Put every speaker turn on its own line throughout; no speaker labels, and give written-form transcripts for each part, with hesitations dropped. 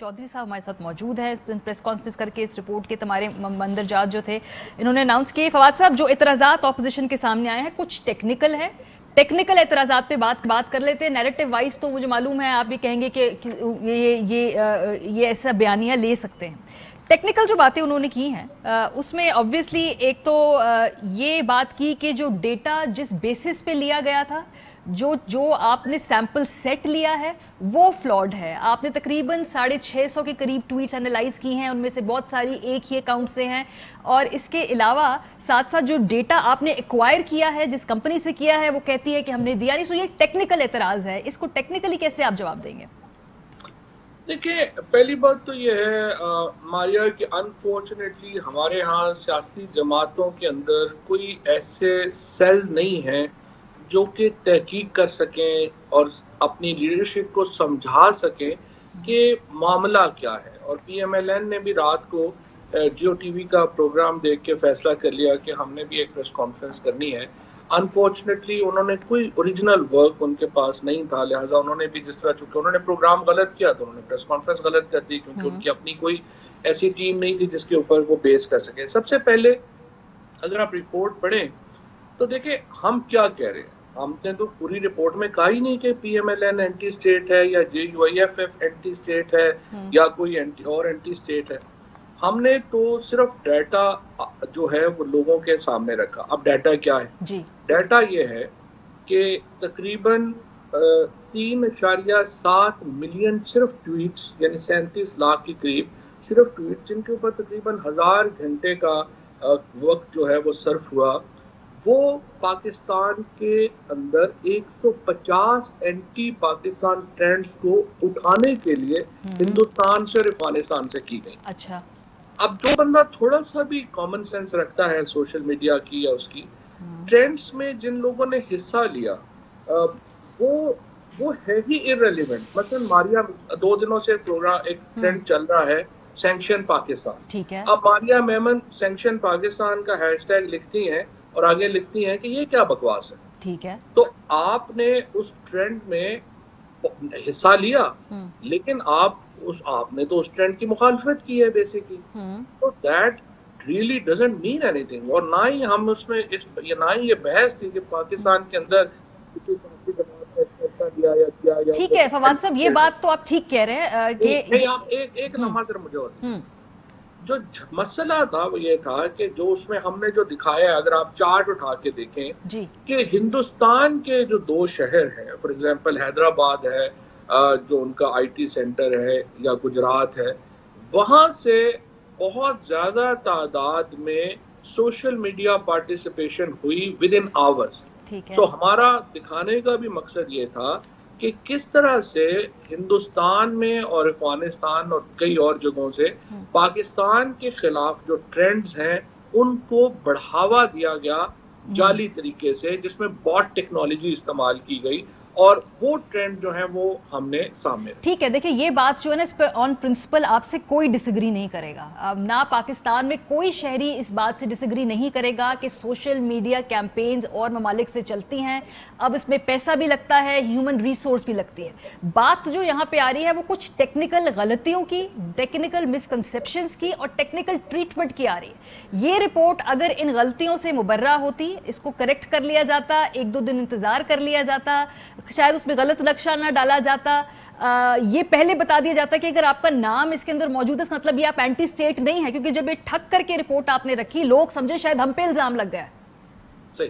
चौधरी साहब हमारे साथ मौजूद हैं। प्रेस कॉन्फ्रेंस करके इस रिपोर्ट के तमारे मंदरजात जो थे इन्होंने अनाउंस किए। फवाद साहब, जो इतराज़ात ऑपोजिशन के सामने आए हैं कुछ टेक्निकल है, टेक्निकल एतराज़ात पे बात कर लेते हैं। नैरेटिव वाइज तो मुझे मालूम है आप भी कहेंगे कि ये ऐसा बयानिया ले सकते हैं। टेक्निकल जो बातें उन्होंने की हैं उसमें ऑब्वियसली एक तो ये बात की कि जो डेटा जिस बेसिस पे लिया गया था, जो आपने सैंपल सेट लिया है वो फ्लॉड है। आपने तकरीबन 650 के करीब ट्वीट्स एनालाइज की हैं, उनमें से बहुत सारी एक ही अकाउंट से हैं, और इसके अलावा साथ साथ जो डेटा आपने एक्वायर किया है, जिस कंपनी से किया है, वो कहती है कि हमने दिया नहीं। सो ये टेक्निकल एतराज है, इसको टेक्निकली कैसे आप जवाब देंगे?
देखिए, पहली बात तो ये है मारिया कि अनफॉर्चुनेटली हमारे यहाँ सियासी जमातों के अंदर कोई ऐसे सेल नहीं है जो कि तहकीक कर सकें और अपनी लीडरशिप को समझा सकें कि मामला क्या है। और PMLN ने भी रात को जियो टीवी का प्रोग्राम देख के फैसला कर लिया कि हमने भी एक प्रेस कॉन्फ्रेंस करनी है। अनफॉर्चुनेटली उन्होंने कोई ओरिजिनल वर्क उनके पास नहीं था, लिहाजा उन्होंने भी जिस तरह, चूंकि उन्होंने प्रोग्राम गलत किया तो उन्होंने प्रेस कॉन्फ्रेंस गलत कर दी, क्योंकि उनकी अपनी कोई ऐसी टीम नहीं थी जिसके ऊपर वो बेस कर सके। सबसे पहले अगर आप रिपोर्ट पढ़ें तो देखिए हम क्या कह रहे हैं। हमने तो पूरी रिपोर्ट में कहा ही नहीं कि PMLN एंटी स्टेट है या JUIFF एंटी स्टेट है या कोई एंटी स्टेट है। हमने तो सिर्फ डाटा जो है वो लोगों के सामने रखा। अब डाटा क्या है जी? डाटा ये है कि तकरीबन 3.7 मिलियन सिर्फ ट्वीट्स, यानी 37 लाख के करीब सिर्फ ट्वीट, जिनके ऊपर तकरीबन 1000 घंटे का वक्त जो है वो सर्फ हुआ, वो पाकिस्तान के अंदर 150 एंटी पाकिस्तान ट्रेंड्स को उठाने के लिए हिंदुस्तान से और अफगानिस्तान से की गई। अच्छा, अब जो बंदा थोड़ा सा भी कॉमन सेंस रखता है सोशल मीडिया की या उसकी, ट्रेंड्स में जिन लोगों ने हिस्सा लिया वो है ही इररिलेवेंट। मतलब मारिया 2 दिनों से प्रोग्राम एक ट्रेंड चल रहा है सैंक्शन पाकिस्तान, ठीक है। अब मारिया मेमन सैंक्शन पाकिस्तान का हैशटैग लिखती हैं और आगे लिखती हैं कि ये क्या बकवास है, ठीक है। तो आपने उस ट्रेंड में हिस्सा लिया, लेकिन आपने तो उस ट्रेंड की मुखालफत की है बेसिकली, तो that really doesn't mean anything. और ना ही हम उसमें ना ही ये बहस थी कि पाकिस्तान के अंदर
ठीक है फवाद साहब, ये बात तो आप ठीक कह रहे हैं कि
आप एक लम्हा सर मुझे और जो मसला था वो ये था कि जो उसमें हमने जो दिखाया है, अगर आप चार्ट उठा के देखें कि हिंदुस्तान के जो 2 शहर हैं, फॉर एग्जांपल हैदराबाद है जो उनका IT सेंटर है, या गुजरात है, वहां से बहुत ज्यादा तादाद में सोशल मीडिया पार्टिसिपेशन हुई विद इन आवर्स। सो हमारा दिखाने का भी मकसद ये था कि किस तरह से हिंदुस्तान में और अफगानिस्तान और कई और जगहों से पाकिस्तान के खिलाफ जो ट्रेंड्स हैं उनको बढ़ावा दिया गया जाली तरीके से, जिसमें बॉट टेक्नोलॉजी इस्तेमाल की गई, और वो ट्रेंड जो है वो हमने सामने।
ठीक है, देखिए ये बात जो है ना, इस पर ऑन प्रिंसिपल आपसे कोई डिसएग्री नहीं करेगा। अब ना पाकिस्तान में कोई शहरी इस बात से डिसएग्री नहीं करेगा कि सोशल मीडिया कैंपेन्स और ममालिक से चलती हैं। अब इसमें पैसा भी लगता है, ह्यूमन रिसोर्स भी लगती है। बात जो यहाँ पे आ रही है वो कुछ टेक्निकल गलतियों की, टेक्निकल मिसकंसेप्शंस की और टेक्निकल ट्रीटमेंट की आ रही है। ये रिपोर्ट अगर इन गलतियों से मुबर्रा होती, इसको करेक्ट कर लिया जाता, 1-2 दिन इंतजार कर लिया जाता, शायद उसमें गलत नक्शा ना डाला जाता, ये पहले बता दिया जाता कि अगर आपका नाम इसके अंदर मौजूद है मतलब ये आप एंटी स्टेट नहीं है, क्योंकि जब ये ठग करके रिपोर्ट आपने रखी लोग समझे शायद हम पे इल्जाम लग गया।
सही,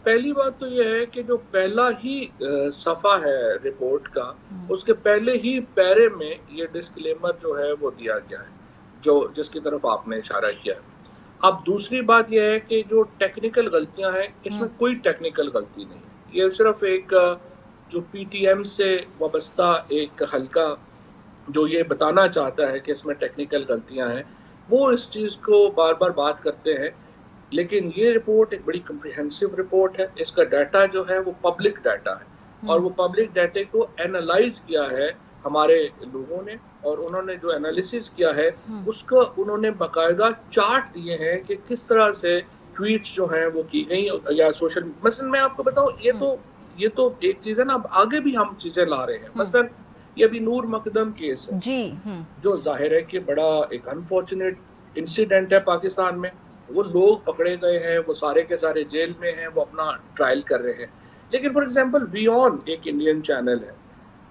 पहली बात तो ये है कि जो पहला ही सफा है रिपोर्ट का, उसके पहले ही पैरे में ये डिस्क्लेमर जो है वो दिया गया है, जो जिसकी तरफ आपने इशारा किया है। अब दूसरी बात यह है कि जो टेक्निकल गलतियां हैं, इसमें कोई टेक्निकल गलती नहीं, ये सिर्फ एक जो PTM से वाबस्ता एक हल्का जो ये बताना चाहता है कि इसमें टेक्निकल गलतियां हैं, वो इस चीज़ को बार बार बात करते हैं। लेकिन ये रिपोर्ट एक बड़ी कम्प्रिहेंसिव रिपोर्ट है। इसका डाटा जो है वो पब्लिक डाटा है, और वो पब्लिक डाटे को एनालाइज किया है हमारे लोगों ने, और उन्होंने जो एनालिसिस किया है उसका उन्होंने बाकायदा चार्ट दिए हैं कि किस तरह से ट्वीट्स जो हैं वो की गई या सोशल। मसलन मैं आपको बताऊं, ये तो एक चीज है ना, अब आगे भी हम चीजें ला रहे हैं। मसलन ये अभी नूर मकदम केस है
जी।
जो जाहिर है कि बड़ा एक अनफॉर्चुनेट इंसिडेंट है पाकिस्तान में। वो लोग पकड़े गए हैं, वो सारे के सारे जेल में हैं, वो अपना ट्रायल कर रहे हैं। लेकिन फॉर एग्जांपल वियॉन एक इंडियन चैनल है,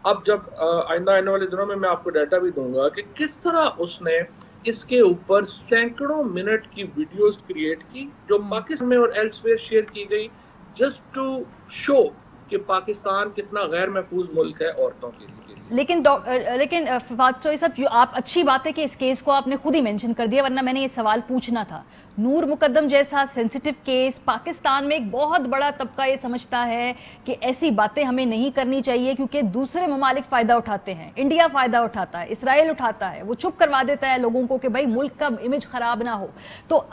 अब जब आइंदा आने वाले दिनों में मैं आपको डाटा भी दूंगा कि किस तरह उसने इसके ऊपर सैकड़ों मिनट की वीडियोस क्रिएट की जो पाकिस्तान में और एल्सवेयर शेयर की गई, जस्ट टू शो कि पाकिस्तान कितना गैर महफूज मुल्क है औरतों के लिए।
लेकिन फवाद चौधरी साहब, जो आप अच्छी बात है कि इस केस को आपने खुद ही मेंशन कर दिया, वरना मैंने ये सवाल पूछना था। नूर मुकद्दम जैसा सेंसिटिव केस, पाकिस्तान में एक बहुत बड़ा तबका ये समझता है कि ऐसी बातें हमें नहीं करनी चाहिए क्योंकि दूसरे ममालिक फ़ायदा उठाते हैं, इंडिया फ़ायदा उठाता है, इसराइल उठाता है, वो चुप करवा देता है लोगों को कि भाई मुल्क का इमेज ख़राब ना हो। तो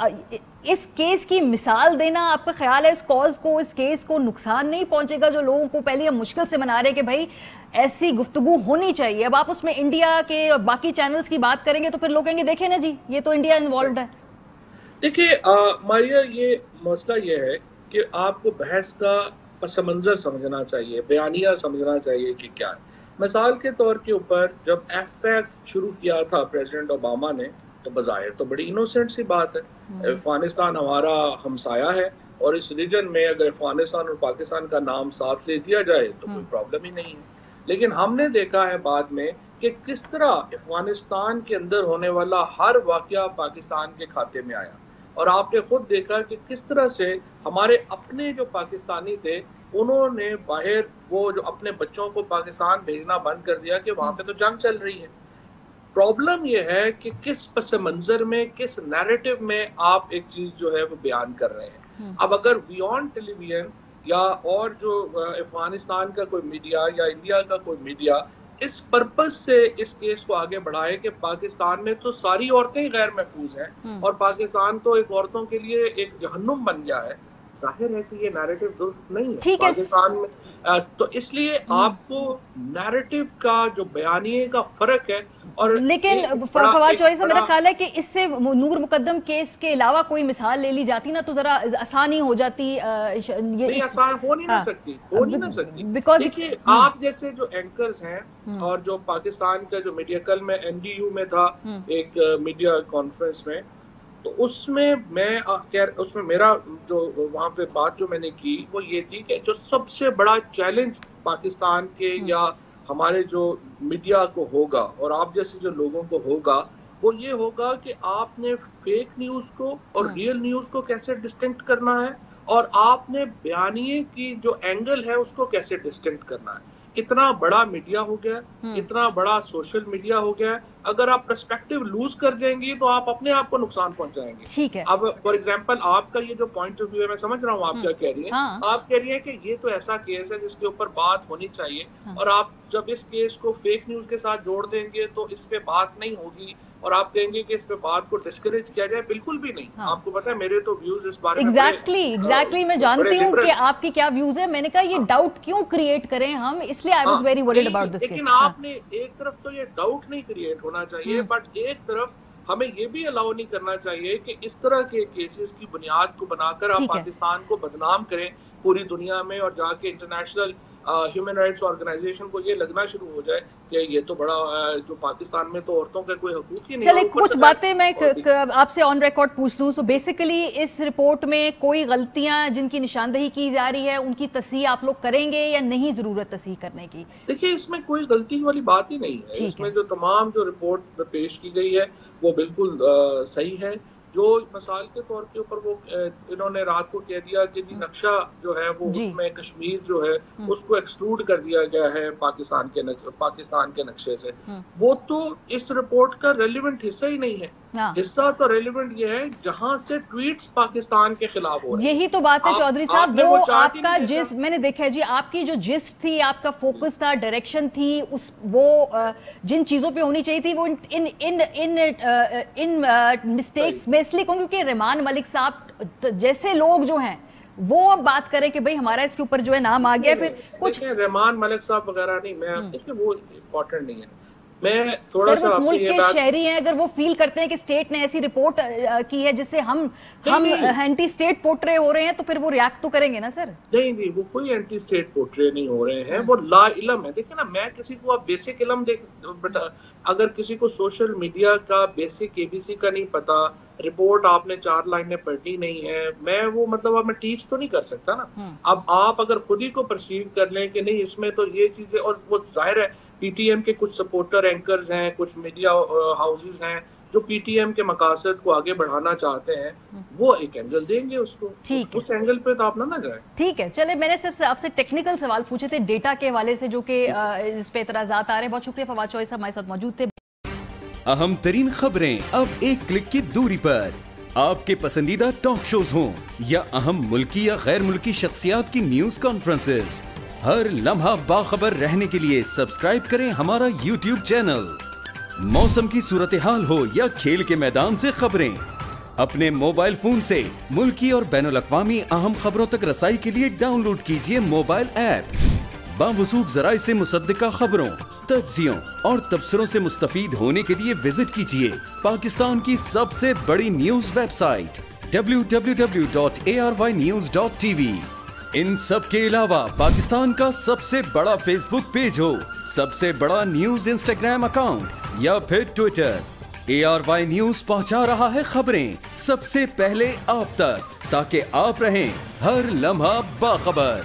इस केस की मिसाल देना, आपका ख्याल है इस कॉज को, इस केस को नुकसान नहीं पहुंचेगा? जो लोगों को पहले हम मुश्किल से मना रहे हैं कि भाई ऐसी गुफ्तगू होनी चाहिए, अब आप उसमें इंडिया के और बाकी चैनल्स की बात करेंगे तो फिर लोग कहेंगे देखें ना जी, ये तो इंडिया इन्वॉल्व है।
देखिए मारिया, ये मसला ये है कि आपको बहस का पस मंजर समझना चाहिए, बयानिया समझना चाहिए कि क्या है। मिसाल के तौर के ऊपर जब एफपैक शुरू किया था प्रेसिडेंट ओबामा ने, तो बज़ाहिर तो बड़ी इनोसेंट सी बात है। अफगानिस्तान हमारा हमसाया है और इस रीजन में अगर अफगानिस्तान और पाकिस्तान का नाम साथ ले दिया जाए तो कोई प्रॉब्लम ही नहीं है। लेकिन हमने देखा है बाद में कि किस तरह अफगानिस्तान के अंदर होने वाला हर वाकया पाकिस्तान के खाते में आया, और आपने खुद देखा कि किस तरह से हमारे अपने जो पाकिस्तानी थे उन्होंने बाहर वो जो अपने बच्चों को पाकिस्तान भेजना बंद कर दिया कि वहां पे तो जंग चल रही है। प्रॉब्लम ये है कि किस पस मंजर में, किस नैरेटिव में आप एक चीज जो है वो बयान कर रहे हैं। अब अगर बियॉन्ड टेलीविजन या और जो अफगानिस्तान का कोई मीडिया या इंडिया का कोई मीडिया इस पर्पज से इस केस को आगे बढ़ाए कि पाकिस्तान में तो सारी औरतें गैर महफूज हैं और पाकिस्तान तो एक औरतों के लिए एक जहन्नुम बन गया है, जाहिर है कि ये नैरेटिव दुरुस्त नहीं है पाकिस्तान में। तो इसलिए आपको नैरेटिव का जो बयानिए का फर्क है। और
लेकिन फवाद चौधरी साहब, मेरा ख्याल है कि इससे नूर मुकद्दम केस के अलावा कोई मिसाल ले ली जाती ना तो जरा आसानी हो जाती।
ये आसान हो नहीं ना सकती, हो नहीं ना सकती। देखिए आप जैसे जो एंकर्स हैं और जो पाकिस्तान का जो मीडिया, कल मैं NDU में था एक मीडिया कॉन्फ्रेंस में, तो उसमें मेरा जो वहां पे बात जो मैंने की वो ये थी कि जो सबसे बड़ा चैलेंज पाकिस्तान के या हमारे जो मीडिया को होगा और आप जैसे जो लोगों को होगा, वो ये होगा कि आपने फेक न्यूज को और रियल न्यूज को कैसे डिस्टिंक्ट करना है और आपने बयानिए की जो एंगल है उसको कैसे डिस्टिंक्ट करना है। इतना बड़ा मीडिया हो गया, इतना बड़ा सोशल मीडिया हो गया, अगर आप पर्सपेक्टिव लूज कर जाएंगी तो आप अपने आप को नुकसान पहुंचाएंगे।
ठीक है।
अब फॉर एग्जांपल आपका ये जो पॉइंट ऑफ व्यू है, मैं समझ रहा हूँ आप क्या कह रही हैं। आप कह रही हैं कि ये तो ऐसा केस है जिसके ऊपर बात होनी चाहिए, और आप जब इस केस को फेक न्यूज के साथ जोड़ देंगे तो इस पे बात नहीं होगी और आप कहेंगे कि इस पे बात को डिस्करेज किया जाए। बिल्कुल भी नहीं। आपको पता है मेरे तो व्यूज इस बारे में
एग्जैक्टली मैं जानती हूँ कि आपकी क्या व्यूज है। मैंने कहा ये डाउट क्यों क्रिएट करें हम, इसलिए I was very worried about this.
लेकिन आपने एक तरफ तो ये डाउट नहीं क्रिएट होना चाहिए, बट एक तरफ हमें ये भी अलाउ नहीं करना चाहिए कि इस तरह के केसेस की बुनियाद को बनाकर आप पाकिस्तान को बदनाम करें पूरी दुनिया में और जाके इंटरनेशनल ह्यूमन राइट्स ऑर्गेनाइजेशन को ये लगना शुरू हो जाए कि ये तो बड़ा जो पाकिस्तान में तो औरतों के कोई हकूक ही नहीं।
चलिए कुछ बातें मैं आपसे ऑन रिकॉर्ड पूछ लूं। सो बेसिकली इस रिपोर्ट में कोई गलतियां जिनकी निशानदही की जा रही है उनकी तस्हीह आप लोग करेंगे या नहीं जरूरत तस्हीह करने की?
देखिए इसमें कोई गलती वाली बात ही नहीं है। इसमें जो तमाम जो रिपोर्ट पेश की गई है वो बिल्कुल सही है। जो मिसाल के तौर के ऊपर वो इन्होंने रात को कह दिया कि नक्शा जो है वो उसमें कश्मीर जो है उसको एक्सक्लूड कर दिया गया है पाकिस्तान के नक्शे से, वो तो इस रिपोर्ट का रेलिवेंट हिस्सा ही नहीं है। हिस्सा तो रेलिवेंट ये है जहां से ट्वीट्स पाकिस्तान के खिलाफ हो रहे हैं।
यही तो बात है चौधरी साहब, वो आपका जिस मैंने देखा है जी, आपकी जो जिस्ट थी, आपका फोकस था, डायरेक्शन थी, वो जिन चीजों पे होनी चाहिए थी वो इन मिस्टेक्स में इसलिए कहूँ क्योंकि रहमान मलिक साहब जैसे लोग जो हैं वो अब बात करें कि भाई हमारा इसके ऊपर जो है नाम आ गया। फिर कुछ
रहमान मलिक साहब वगैरह नहीं, मैं देखिए वो इम्पोर्टेंट नहीं है। میں تھوڑا سا
ملک کے شہری ہیں، اگر وہ فیل کرتے ہیں کہ اسٹیٹ نے ایسی رپورٹ کی ہے جس سے ہم اینٹی اسٹیٹ پورٹرے ہو رہے ہیں، تو پھر وہ ریاکٹ تو کریں گے نا سر؟
نہیں، وہ کوئی اینٹی اسٹیٹ پورٹرے نہیں ہو رہے ہیں، وہ لا علم ہے. دیکھیں نا، میں کسی کو اب بیسک علم اگر کسی کو سوشل میڈیا کا بیسک ABC کا نہیں پتا، رپورٹ آپ نے 4 لائنیں پڑھنی نہیں ہے، میں وہ مطلب اب میں ٹیچ تو نہیں کر سکتا نا. اب آپ اگر خود ہی کو پرسیو کر لیں کہ نہیں اس میں تو یہ چیزیں، اور وہ ظاہر ہے پی ٹی ایم کے کچھ سپورٹر اینکرز ہیں، کچھ میڈیا ہاؤسز ہیں جو پی ٹی ایم کے مقاصد کو آگے بڑھانا چاہتے ہیں، وہ ایک اینگل دیں گے اس کو، اس اینگل پہ تو آپ نہ جائیں. ٹھیک
ہے، چلے میں نے صرف آپ سے ٹیکنیکل سوال پوچھے تھے ڈیٹا کے حوالے سے جو کہ اس پہ اعتراضات آ رہے ہیں. بہت شکریہ فواد چوہدری صاحب ہمارے ساتھ موجود تھے.
اہم ترین خبریں اب ایک کلک کی دوری پر. آپ کے پسندیدہ ٹاک شوز ہوں یا اہم ملکی یا غیر ملکی شخصیات کی نیوز کانفرنسز، ہر لمحہ باخبر رہنے کے لیے سبسکرائب کریں ہمارا YouTube چینل. موسم کی صورتحال ہو یا کھیل کے میدان سے خبریں، اپنے موبائل فون سے ملکی اور بین الاقوامی اہم خبروں تک رسائی کے لیے ڈاؤن لوڈ کیجیے موبائل ایپ. باوثوق ذرائع سے مصدقہ خبروں، تجزیوں اور تبصروں سے مستفید ہونے کے لیے وزٹ کیجیے پاکستان کی سب سے بڑی نیوز ویب سائٹ www.arYnews.tv. ان سب کے علاوہ پاکستان کا سب سے بڑا فیس بک پیج ہو، سب سے بڑا نیوز انسٹاگرام اکاؤنٹ یا پھر ٹویٹر، ARY نیوز پہنچا رہا ہے خبریں سب سے پہلے آپ تک، تاکہ آپ رہیں ہر لمحہ باخبر.